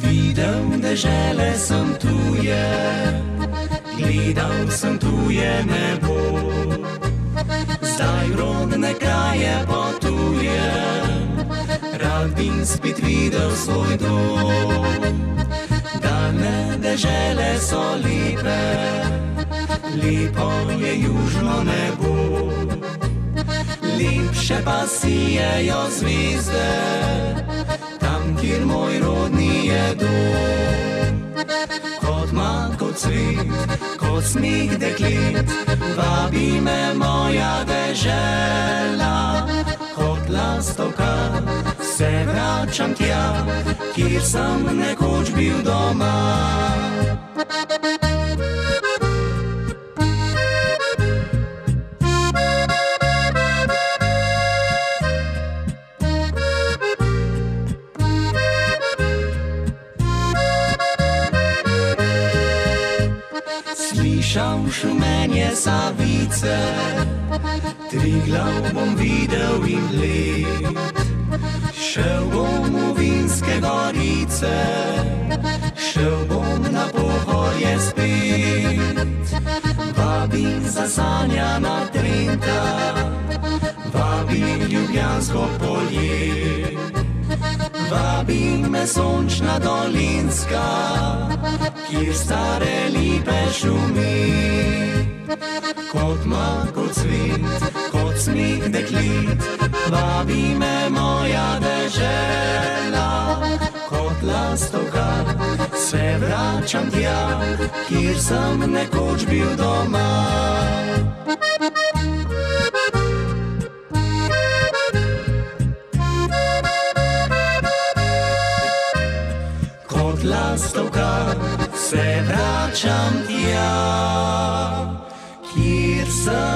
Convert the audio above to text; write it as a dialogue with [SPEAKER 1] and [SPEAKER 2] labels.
[SPEAKER 1] Videl dežele sem tuje, gledal sem tuje nebo. Zdaj rodne kraje potujem, rad bi spet videl svoj dom. Daljne dežele so lepe, lepo je južno nebo. Lepše pa sijejo zvezde, tam, kjer moj rodni je dom. Kot mak, kot cvet, kot smeh deklet, vabi me moja dežela. Kot lastovka se vračam tja, kjer sem nekoč bil doma. Slišal šumenje Savice, Triglav bom videl in Bled. Šel bom v Vinske gorice, šel bom na Pohorje spet. Vabim zasanjana Trenta, vabim Ljubljansko polje. Vabim me sončna Dolenjska, kjer stare lipe šumi. Kot mak, kot cvet, kot smeh deklet, vabi me moja dežela. Kot lastovka se vračam tja, kjer sem nekoč bil doma. Kot lastovka se vračam tja, kjer sem